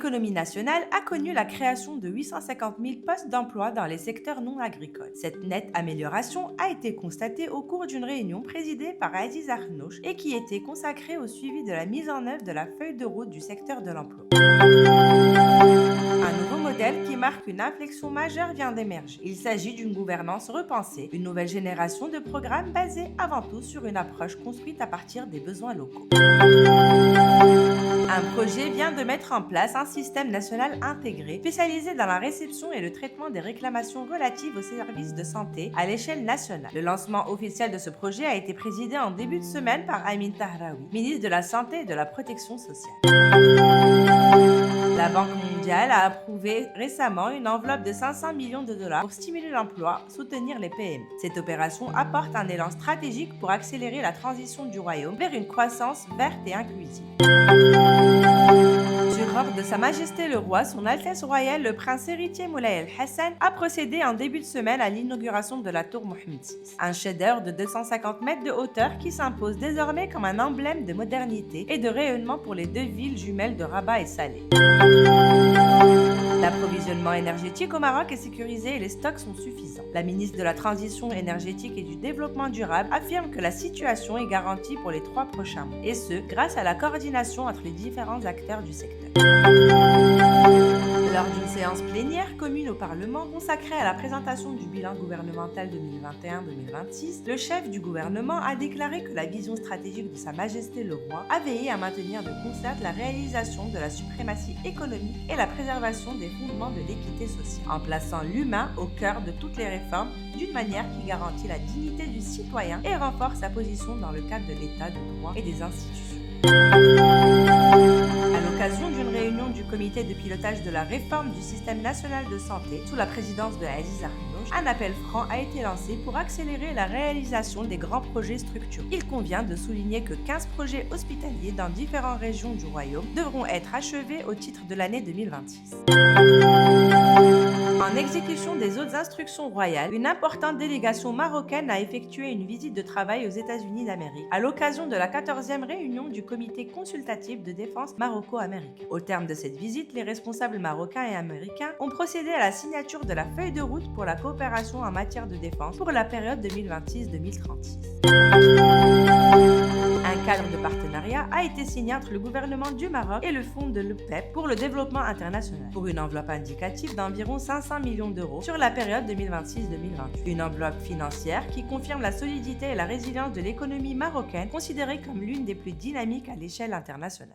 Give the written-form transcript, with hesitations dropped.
l'économie nationale a connu la création de 850 000 postes d'emploi dans les secteurs non agricoles. Cette nette amélioration a été constatée au cours d'une réunion présidée par Aziz Arnouch et qui était consacrée au suivi de la mise en œuvre de la feuille de route du secteur de l'emploi. Un nouveau modèle qui marque une inflexion majeure vient d'émerger. Il s'agit d'une gouvernance repensée, une nouvelle génération de programmes basés avant tout sur une approche construite à partir des besoins locaux. Un projet vient de mettre en place un système national intégré, spécialisé dans la réception et le traitement des réclamations relatives aux services de santé à l'échelle nationale. Le lancement officiel de ce projet a été présidé en début de semaine par Amin Tahraoui, ministre de la Santé et de la Protection sociale. La Banque mondiale a approuvé récemment une enveloppe de 500 millions de dollars pour stimuler l'emploi, soutenir les PME. Cette opération apporte un élan stratégique pour accélérer la transition du royaume vers une croissance verte et inclusive. Sur ordre de Sa Majesté le Roi, Son Altesse Royale, le Prince héritier Moulay El Hassan a procédé en début de semaine à l'inauguration de la tour Mohammed VI, un chef-d'œuvre de 250 mètres de hauteur qui s'impose désormais comme un emblème de modernité et de rayonnement pour les deux villes jumelles de Rabat et Salé. L'approvisionnement énergétique au Maroc est sécurisé et les stocks sont suffisants. La ministre de la Transition énergétique et du Développement durable affirme que la situation est garantie pour les 3 prochains mois, et ce, grâce à la coordination entre les différents acteurs du secteur. Lors d'une séance plénière commune au Parlement consacrée à la présentation du bilan gouvernemental 2021-2026, le chef du gouvernement a déclaré que la vision stratégique de Sa Majesté le Roi a veillé à maintenir de concert la réalisation de la suprématie économique et la préservation des fondements de l'équité sociale, en plaçant l'humain au cœur de toutes les réformes d'une manière qui garantit la dignité du citoyen et renforce sa position dans le cadre de l'état de droit et des institutions. À l'occasion d'une réunion du comité de pilotage de la réforme du système national de santé sous la présidence de Aziz Arnouch, un appel franc a été lancé pour accélérer la réalisation des grands projets structurels. Il convient de souligner que 15 projets hospitaliers dans différentes régions du royaume devront être achevés au titre de l'année 2026. En exécution des autres instructions royales, une importante délégation marocaine a effectué une visite de travail aux États-Unis d'Amérique à l'occasion de la 14e réunion du comité consultatif de défense maroco-américain. Au terme de cette visite, les responsables marocains et américains ont procédé à la signature de la feuille de route pour la coopération en matière de défense pour la période 2026-2036. Un cadre de partenariat a été signé entre le gouvernement du Maroc et le fonds de l'UPEP pour le développement international, pour une enveloppe indicative d'environ 500 millions d'euros sur la période 2026-2028. Une enveloppe financière qui confirme la solidité et la résilience de l'économie marocaine, considérée comme l'une des plus dynamiques à l'échelle internationale.